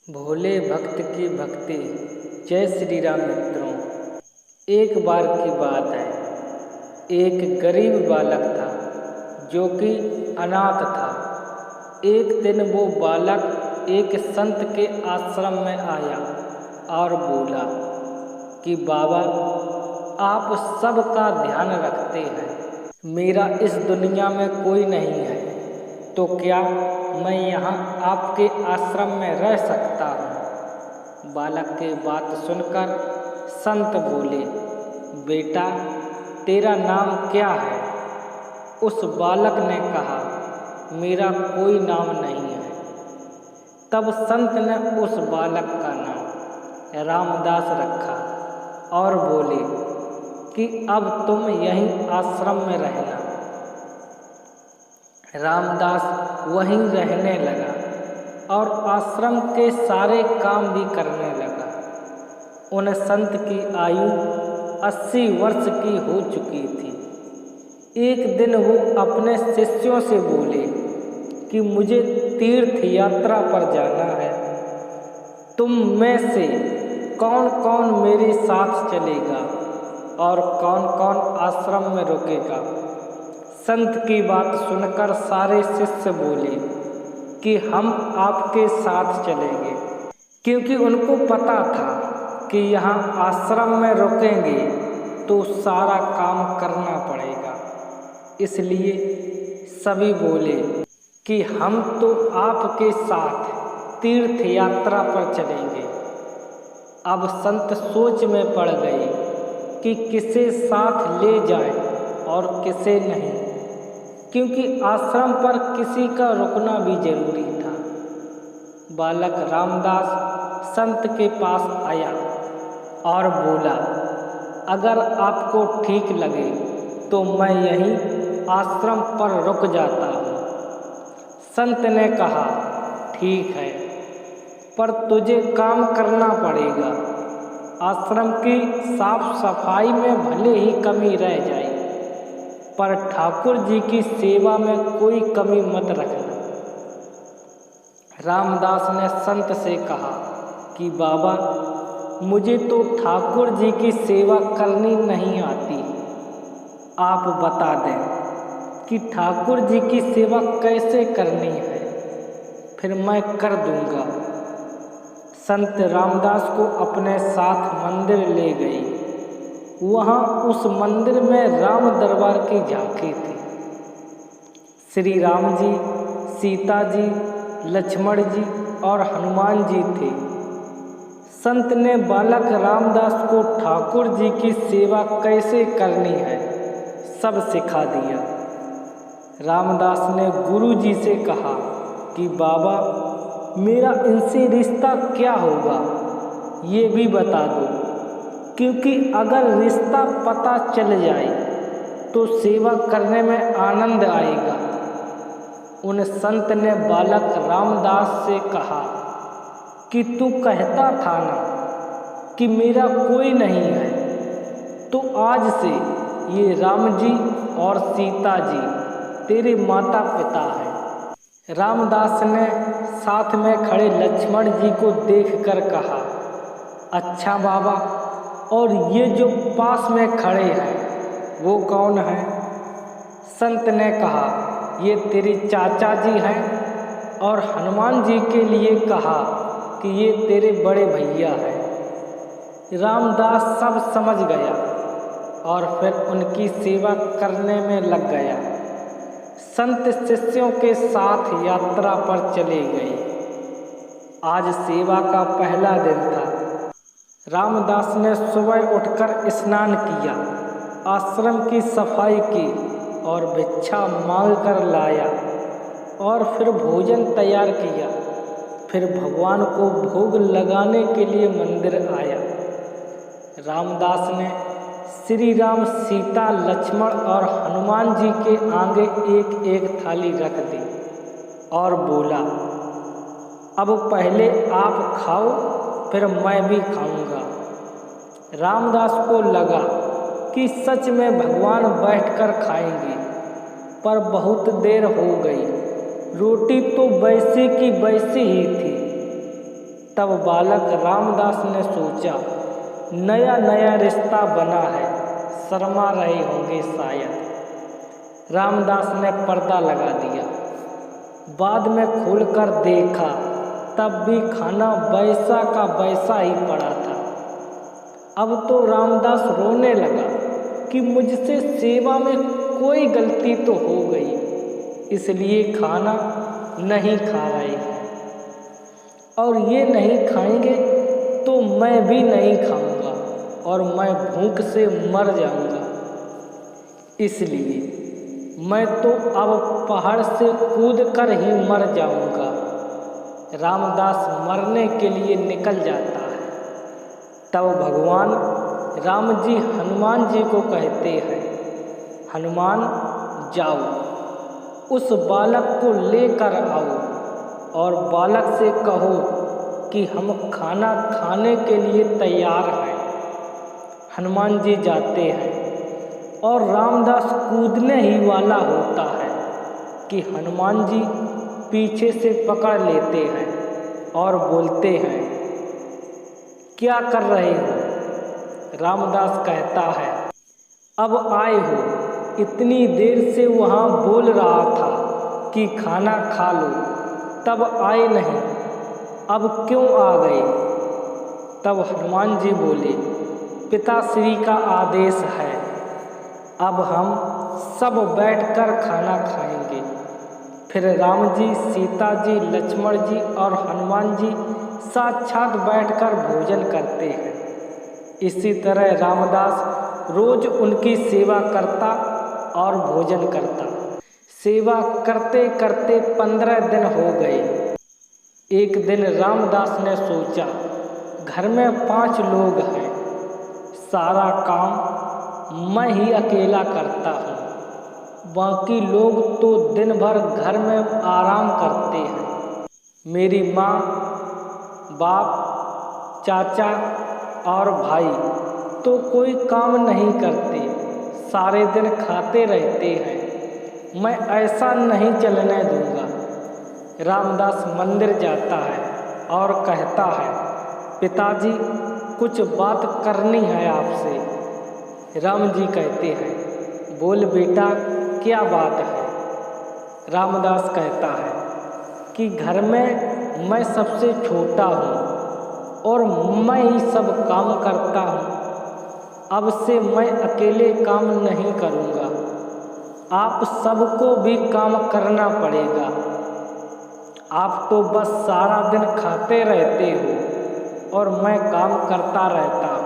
भोले भक्त की भक्ति। जय श्री राम मित्रों। एक बार की बात है, एक गरीब बालक था जो कि अनाथ था। एक दिन वो बालक एक संत के आश्रम में आया और बोला कि बाबा, आप सबका ध्यान रखते हैं, मेरा इस दुनिया में कोई नहीं है, तो क्या मैं यहाँ आपके आश्रम में रह सकता हूँ? बालक की बात सुनकर संत बोले, बेटा तेरा नाम क्या है? उस बालक ने कहा, मेरा कोई नाम नहीं है। तब संत ने उस बालक का नाम रामदास रखा और बोले कि अब तुम यहीं आश्रम में रहना। रामदास वहीं रहने लगा और आश्रम के सारे काम भी करने लगा। उन संत की आयु 80 वर्ष की हो चुकी थी। एक दिन वो अपने शिष्यों से बोले कि मुझे तीर्थ यात्रा पर जाना है, तुम में से कौन कौन मेरे साथ चलेगा और कौन कौन आश्रम में रुकेगा? संत की बात सुनकर सारे शिष्य बोले कि हम आपके साथ चलेंगे, क्योंकि उनको पता था कि यहाँ आश्रम में रुकेंगे तो सारा काम करना पड़ेगा। इसलिए सभी बोले कि हम तो आपके साथ तीर्थ यात्रा पर चलेंगे। अब संत सोच में पड़ गए कि किसे साथ ले जाएं और किसे नहीं, क्योंकि आश्रम पर किसी का रुकना भी जरूरी था। बालक रामदास संत के पास आया और बोला, अगर आपको ठीक लगे तो मैं यहीं आश्रम पर रुक जाता हूँ। संत ने कहा, ठीक है, पर तुझे काम करना पड़ेगा। आश्रम की साफ सफाई में भले ही कमी रह जाए, पर ठाकुर जी की सेवा में कोई कमी मत रखना। रामदास ने संत से कहा कि बाबा, मुझे तो ठाकुर जी की सेवा करनी नहीं आती, आप बता दें कि ठाकुर जी की सेवा कैसे करनी है, फिर मैं कर दूंगा। संत रामदास को अपने साथ मंदिर ले गई। वहाँ उस मंदिर में राम दरबार की झांकी थी। श्री राम जी, सीता जी, लक्ष्मण जी और हनुमान जी थे। संत ने बालक रामदास को ठाकुर जी की सेवा कैसे करनी है सब सिखा दिया। रामदास ने गुरु जी से कहा कि बाबा, मेरा इनसे रिश्ता क्या होगा, ये भी बता दो, क्योंकि अगर रिश्ता पता चल जाए तो सेवा करने में आनंद आएगा। उन संत ने बालक रामदास से कहा कि तू कहता था ना कि मेरा कोई नहीं है, तो आज से ये राम जी और सीता जी तेरे माता पिता हैं। रामदास ने साथ में खड़े लक्ष्मण जी को देखकर कहा, अच्छा बाबा, और ये जो पास में खड़े हैं वो कौन हैं? संत ने कहा, ये तेरे चाचा जी हैं, और हनुमान जी के लिए कहा कि ये तेरे बड़े भैया हैं। रामदास सब समझ गया और फिर उनकी सेवा करने में लग गया। संत शिष्यों के साथ यात्रा पर चले गए। आज सेवा का पहला दिन था। रामदास ने सुबह उठकर स्नान किया, आश्रम की सफाई की और भिक्षा मांग कर लाया और फिर भोजन तैयार किया। फिर भगवान को भोग लगाने के लिए मंदिर आया। रामदास ने श्री राम, सीता, लक्ष्मण और हनुमान जी के आगे एक एक थाली रख दी और बोला, अब पहले आप खाओ, फिर मैं भी खाऊंगा। रामदास को लगा कि सच में भगवान बैठकर खाएंगे, पर बहुत देर हो गई। रोटी तो वैसी की वैसी ही थी। तब बालक रामदास ने सोचा, नया नया रिश्ता बना है, शर्मा रहे होंगे शायद। रामदास ने पर्दा लगा दिया। बाद में खोलकर देखा, तब भी खाना वैसा का वैसा ही पड़ा था। अब तो रामदास रोने लगा कि मुझसे सेवा में कोई गलती तो हो गई, इसलिए खाना नहीं खा रहे हैं, और ये नहीं खाएंगे तो मैं भी नहीं खाऊंगा और मैं भूख से मर जाऊंगा। इसलिए मैं तो अब पहाड़ से कूदकर ही मर जाऊंगा। रामदास मरने के लिए निकल जाता है। तब भगवान राम जी हनुमान जी को कहते हैं, हनुमान जाओ, उस बालक को लेकर आओ और बालक से कहो कि हम खाना खाने के लिए तैयार हैं। हनुमान जी जाते हैं और रामदास कूदने ही वाला होता है कि हनुमान जी पीछे से पकड़ लेते हैं और बोलते हैं, क्या कर रहे हो? रामदास कहता है, अब आए हो, इतनी देर से वहाँ बोल रहा था कि खाना खा लो, तब आए नहीं, अब क्यों आ गए? तब हनुमान जी बोले, पिताश्री का आदेश है, अब हम सब बैठकर खाना खाएंगे। फिर राम जी, सीता जी, लक्ष्मण जी और हनुमान जी साक्षात बैठकर भोजन करते हैं। इसी तरह रामदास रोज उनकी सेवा करता और भोजन करता। सेवा करते करते 15 दिन हो गए। एक दिन रामदास ने सोचा, घर में 5 लोग हैं, सारा काम मैं ही अकेला करता हूँ, बाकी लोग तो दिन भर घर में आराम करते हैं। मेरी माँ, बाप, चाचा और भाई तो कोई काम नहीं करते, सारे दिन खाते रहते हैं। मैं ऐसा नहीं चलने दूंगा। रामदास मंदिर जाता है और कहता है, पिताजी कुछ बात करनी है आपसे। राम जी कहते हैं, बोल बेटा, क्या बात है? रामदास कहता है कि घर में मैं सबसे छोटा हूँ और मैं ही सब काम करता हूँ। अब से मैं अकेले काम नहीं करूँगा, आप सबको भी काम करना पड़ेगा। आप तो बस सारा दिन खाते रहते हो और मैं काम करता रहता हूँ।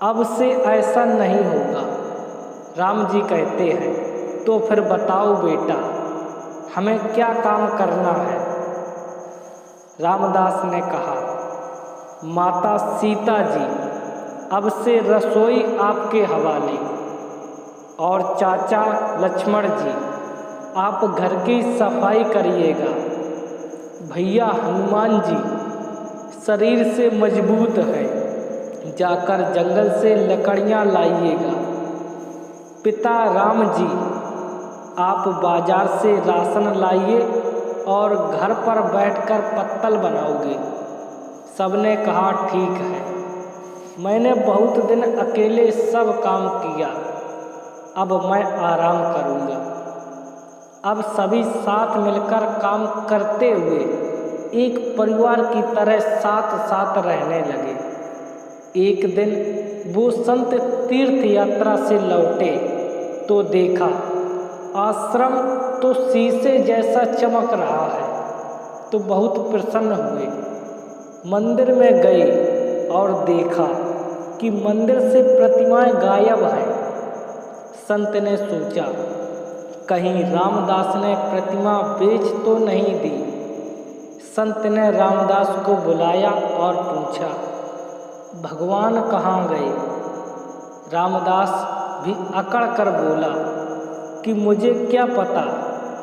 अब से ऐसा नहीं होगा। राम जी कहते हैं, तो फिर बताओ बेटा, हमें क्या काम करना है? रामदास ने कहा, माता सीता जी, अब से रसोई आपके हवाले, और चाचा लक्ष्मण जी, आप घर की सफाई करिएगा। भैया हनुमान जी शरीर से मजबूत है, जाकर जंगल से लकड़ियाँ लाइएगा। पिता राम जी, आप बाजार से राशन लाइए और घर पर बैठकर पत्तल बनाओगे। सबने कहा, ठीक है। मैंने बहुत दिन अकेले सब काम किया, अब मैं आराम करूँगा। अब सभी साथ मिलकर काम करते हुए एक परिवार की तरह साथ साथ रहने लगे। एक दिन वो संत तीर्थ यात्रा से लौटे तो देखा आश्रम तो शीशे जैसा चमक रहा है, तो बहुत प्रसन्न हुए। मंदिर में गए और देखा कि मंदिर से प्रतिमाएं गायब हैं। संत ने सोचा, कहीं रामदास ने प्रतिमा बेच तो नहीं दी। संत ने रामदास को बुलाया और पूछा, भगवान कहाँ गए? रामदास भी अकड़ कर बोला कि मुझे क्या पता,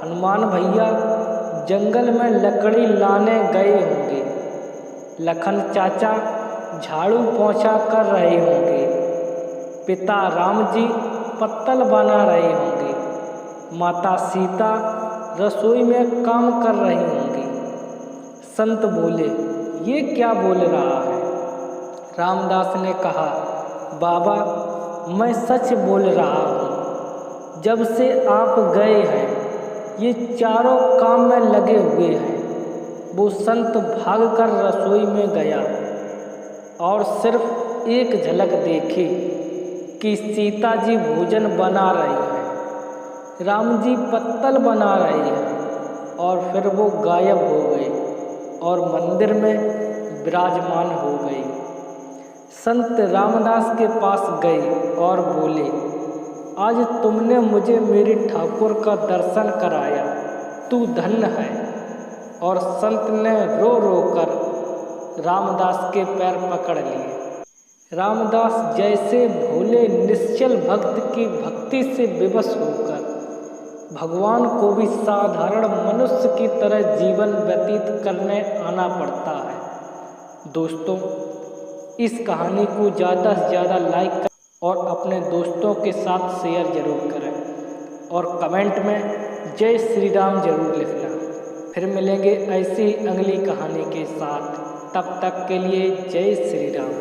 हनुमान भैया जंगल में लकड़ी लाने गए होंगे, लखन चाचा झाड़ू पोंछा कर रहे होंगे, पिता राम जी पत्तल बना रहे होंगे, माता सीता रसोई में काम कर रही होंगी। संत बोले, ये क्या बोल रहा है? रामदास ने कहा, बाबा मैं सच बोल रहा हूँ। जब से आप गए हैं ये चारों काम में लगे हुए हैं। वो संत भागकर रसोई में गया और सिर्फ एक झलक देखी कि सीता जी भोजन बना रही हैं, राम जी पत्तल बना रहे हैं और फिर वो गायब हो गए और मंदिर में विराजमान हो गए। संत रामदास के पास गए और बोले, आज तुमने मुझे मेरे ठाकुर का दर्शन कराया, तू धन्य है। और संत ने रो रो कर रामदास के पैर पकड़ लिए। रामदास जैसे भोले निश्चल भक्त की भक्ति से विवश होकर भगवान को भी साधारण मनुष्य की तरह जीवन व्यतीत करने आना पड़ता है। दोस्तों, इस कहानी को ज़्यादा से ज़्यादा लाइक करें और अपने दोस्तों के साथ शेयर जरूर करें और कमेंट में जय श्री राम जरूर लिखना। फिर मिलेंगे ऐसी अगली कहानी के साथ, तब तक के लिए जय श्री राम।